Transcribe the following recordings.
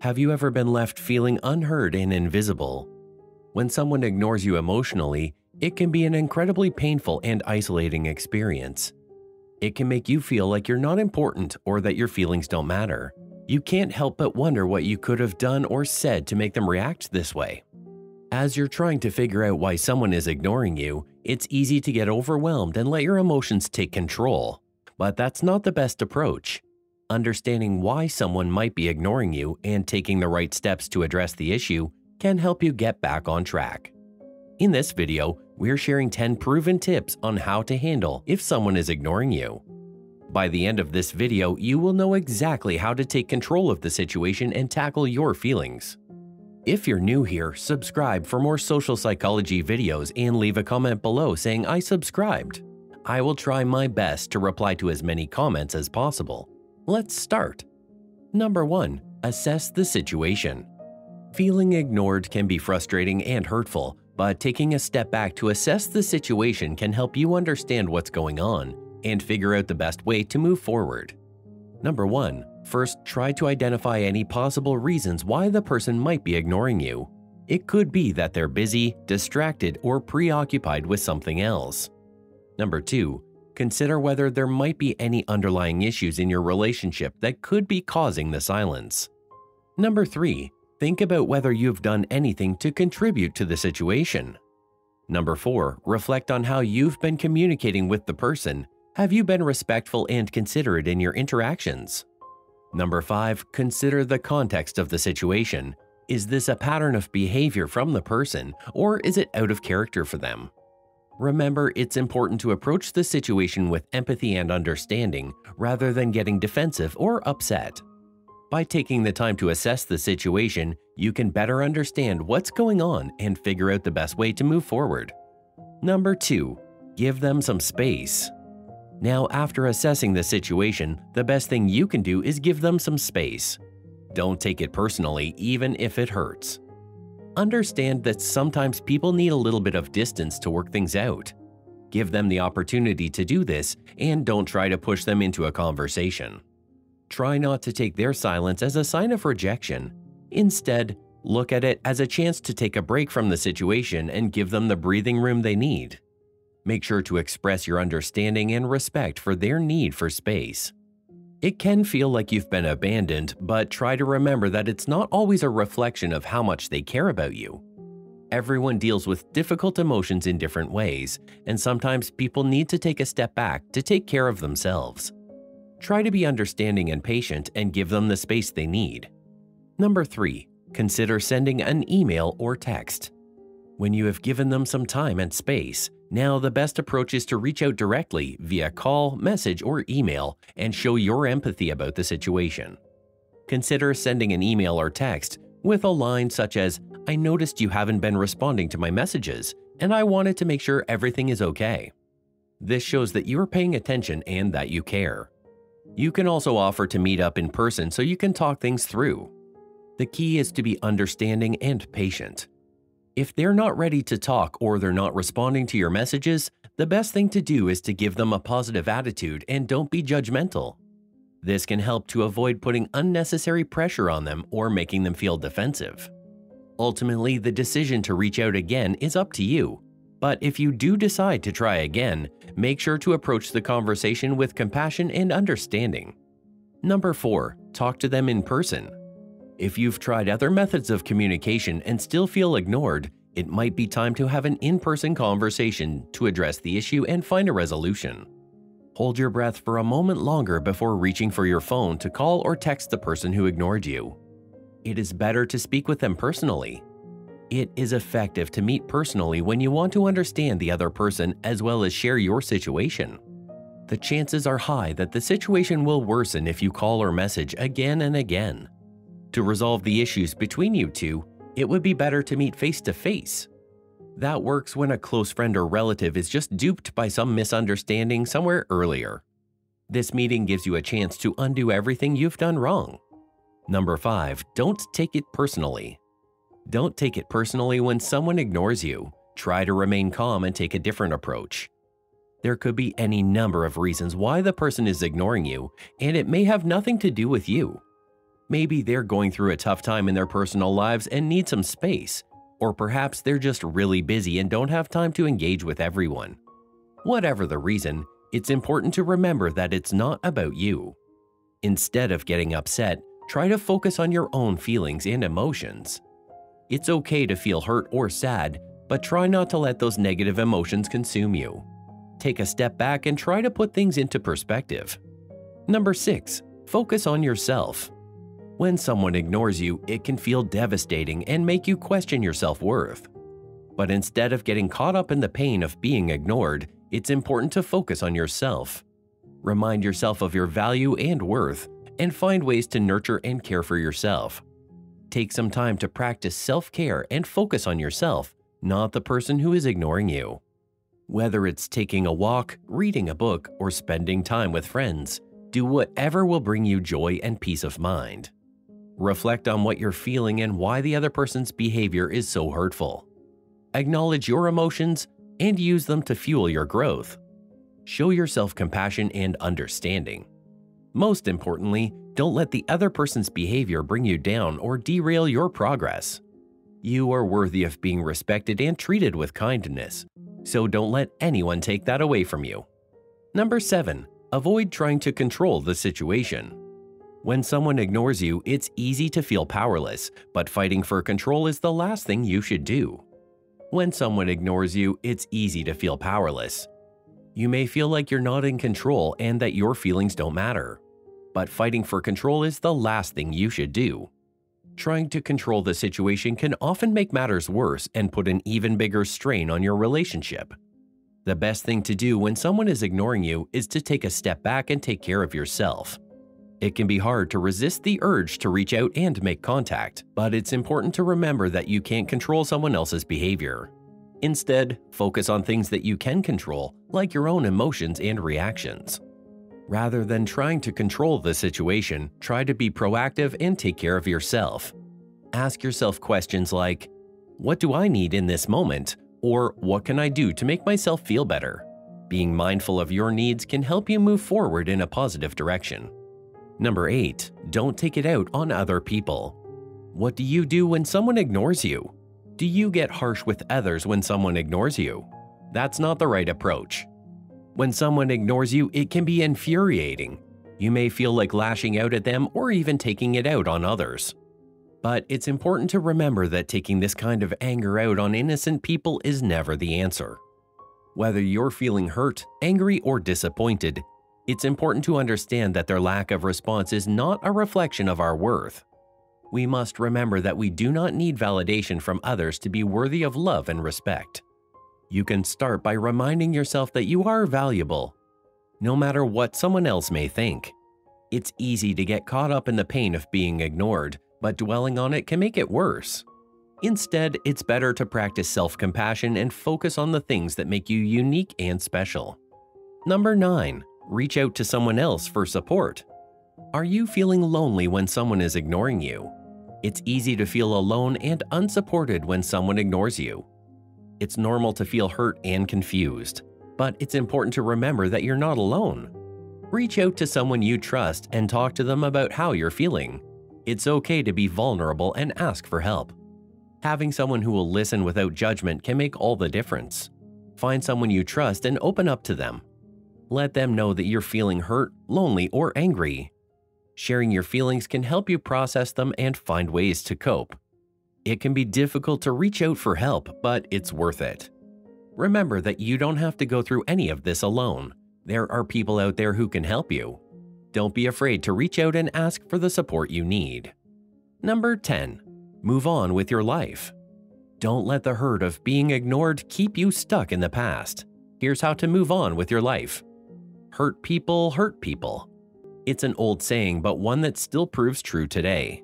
Have you ever been left feeling unheard and invisible? When someone ignores you emotionally, it can be an incredibly painful and isolating experience. It can make you feel like you're not important or that your feelings don't matter. You can't help but wonder what you could have done or said to make them react this way. As you're trying to figure out why someone is ignoring you, it's easy to get overwhelmed and let your emotions take control. But that's not the best approach. Understanding why someone might be ignoring you and taking the right steps to address the issue can help you get back on track. In this video, we're sharing 10 proven tips on how to handle if someone is ignoring you. By the end of this video, you will know exactly how to take control of the situation and tackle your feelings. If you're new here, subscribe for more social psychology videos and leave a comment below saying I subscribed. I will try my best to reply to as many comments as possible. Let's start. Number 1. Assess the situation. Feeling ignored can be frustrating and hurtful, but taking a step back to assess the situation can help you understand what's going on and figure out the best way to move forward. Number 1. First, try to identify any possible reasons why the person might be ignoring you. It could be that they're busy, distracted, or preoccupied with something else. Number 2. Consider whether there might be any underlying issues in your relationship that could be causing the silence. Number 3. Think about whether you've done anything to contribute to the situation. Number 4. Reflect on how you've been communicating with the person. Have you been respectful and considerate in your interactions? Number 5. Consider the context of the situation. Is this a pattern of behavior from the person, or is it out of character for them? Remember, it's important to approach the situation with empathy and understanding rather than getting defensive or upset. By taking the time to assess the situation, you can better understand what's going on and figure out the best way to move forward. Number 2. Give them some space. Now, after assessing the situation, the best thing you can do is give them some space. Don't take it personally, even if it hurts. Understand that sometimes people need a little bit of distance to work things out. Give them the opportunity to do this and don't try to push them into a conversation. Try not to take their silence as a sign of rejection. Instead, look at it as a chance to take a break from the situation and give them the breathing room they need. Make sure to express your understanding and respect for their need for space. It can feel like you've been abandoned, but try to remember that it's not always a reflection of how much they care about you. Everyone deals with difficult emotions in different ways, and sometimes people need to take a step back to take care of themselves. Try to be understanding and patient and give them the space they need. Number 3. Consider sending an email or text. When you have given them some time and space, now the best approach is to reach out directly via call, message, or email and show your empathy about the situation. Consider sending an email or text with a line such as, "I noticed you haven't been responding to my messages, and I wanted to make sure everything is okay." This shows that you're paying attention and that you care. You can also offer to meet up in person so you can talk things through. The key is to be understanding and patient. If they're not ready to talk or they're not responding to your messages, the best thing to do is to give them a positive attitude and don't be judgmental. This can help to avoid putting unnecessary pressure on them or making them feel defensive. Ultimately, the decision to reach out again is up to you. But if you do decide to try again, make sure to approach the conversation with compassion and understanding. Number 4. Talk to them in person. If you've tried other methods of communication and still feel ignored, it might be time to have an in-person conversation to address the issue and find a resolution. Hold your breath for a moment longer before reaching for your phone to call or text the person who ignored you. It is better to speak with them personally. It is effective to meet personally when you want to understand the other person as well as share your situation. The chances are high that the situation will worsen if you call or message again and again. To resolve the issues between you two, it would be better to meet face-to-face. That works when a close friend or relative is just duped by some misunderstanding somewhere earlier. This meeting gives you a chance to undo everything you've done wrong. Number 5. Don't take it personally. Don't take it personally when someone ignores you. Try to remain calm and take a different approach. There could be any number of reasons why the person is ignoring you, and it may have nothing to do with you. Maybe they're going through a tough time in their personal lives and need some space, or perhaps they're just really busy and don't have time to engage with everyone. Whatever the reason, it's important to remember that it's not about you. Instead of getting upset, try to focus on your own feelings and emotions. It's okay to feel hurt or sad, but try not to let those negative emotions consume you. Take a step back and try to put things into perspective. Number 6. Focus on yourself. When someone ignores you, it can feel devastating and make you question your self-worth. But instead of getting caught up in the pain of being ignored, it's important to focus on yourself. Remind yourself of your value and worth, and find ways to nurture and care for yourself. Take some time to practice self-care and focus on yourself, not the person who is ignoring you. Whether it's taking a walk, reading a book, or spending time with friends, do whatever will bring you joy and peace of mind. Reflect on what you're feeling and why the other person's behavior is so hurtful. Acknowledge your emotions and use them to fuel your growth. Show yourself compassion and understanding. Most importantly, don't let the other person's behavior bring you down or derail your progress. You are worthy of being respected and treated with kindness, so don't let anyone take that away from you. Number 7. Avoid trying to control the situation. When someone ignores you, it's easy to feel powerless, but fighting for control is the last thing you should do. When someone ignores you, it's easy to feel powerless. You may feel like you're not in control and that your feelings don't matter. But fighting for control is the last thing you should do. Trying to control the situation can often make matters worse and put an even bigger strain on your relationship. The best thing to do when someone is ignoring you is to take a step back and take care of yourself. It can be hard to resist the urge to reach out and make contact, but it's important to remember that you can't control someone else's behavior. Instead, focus on things that you can control, like your own emotions and reactions. Rather than trying to control the situation, try to be proactive and take care of yourself. Ask yourself questions like, "What do I need in this moment?" or "What can I do to make myself feel better?" Being mindful of your needs can help you move forward in a positive direction. Number 8. Don't take it out on other people. What do you do when someone ignores you? Do you get harsh with others when someone ignores you? That's not the right approach. When someone ignores you, it can be infuriating. You may feel like lashing out at them or even taking it out on others. But it's important to remember that taking this kind of anger out on innocent people is never the answer. Whether you're feeling hurt, angry, or disappointed, it's important to understand that their lack of response is not a reflection of our worth. We must remember that we do not need validation from others to be worthy of love and respect. You can start by reminding yourself that you are valuable, no matter what someone else may think. It's easy to get caught up in the pain of being ignored, but dwelling on it can make it worse. Instead, it's better to practice self-compassion and focus on the things that make you unique and special. Number 9. Reach out to someone else for support. Are you feeling lonely when someone is ignoring you? It's easy to feel alone and unsupported when someone ignores you. It's normal to feel hurt and confused, but it's important to remember that you're not alone. Reach out to someone you trust and talk to them about how you're feeling. It's okay to be vulnerable and ask for help. Having someone who will listen without judgment can make all the difference. Find someone you trust and open up to them. Let them know that you're feeling hurt, lonely, or angry. Sharing your feelings can help you process them and find ways to cope. It can be difficult to reach out for help, but it's worth it. Remember that you don't have to go through any of this alone. There are people out there who can help you. Don't be afraid to reach out and ask for the support you need. Number 10. Move on with your life. Don't let the hurt of being ignored keep you stuck in the past. Here's how to move on with your life. Hurt people hurt people. It's an old saying, but one that still proves true today.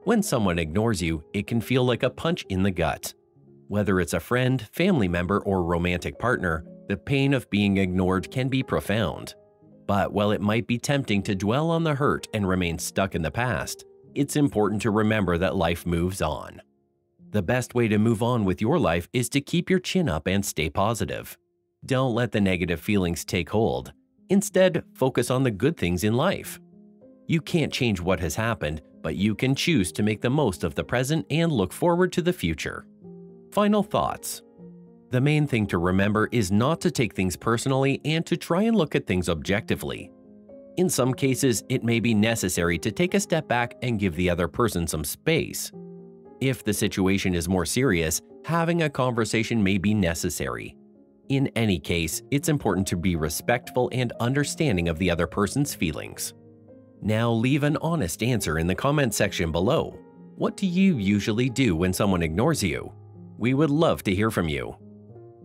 When someone ignores you, it can feel like a punch in the gut. Whether it's a friend, family member, or romantic partner, the pain of being ignored can be profound. But while it might be tempting to dwell on the hurt and remain stuck in the past, it's important to remember that life moves on. The best way to move on with your life is to keep your chin up and stay positive. Don't let the negative feelings take hold. Instead, focus on the good things in life. You can't change what has happened, but you can choose to make the most of the present and look forward to the future. Final thoughts. The main thing to remember is not to take things personally and to try and look at things objectively. In some cases, it may be necessary to take a step back and give the other person some space. If the situation is more serious, having a conversation may be necessary. In any case, it's important to be respectful and understanding of the other person's feelings. Now leave an honest answer in the comment section below. What do you usually do when someone ignores you? We would love to hear from you.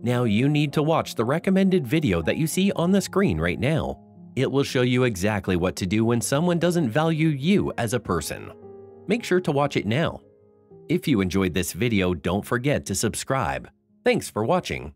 Now you need to watch the recommended video that you see on the screen right now. It will show you exactly what to do when someone doesn't value you as a person. Make sure to watch it now. If you enjoyed this video, don't forget to subscribe. Thanks for watching.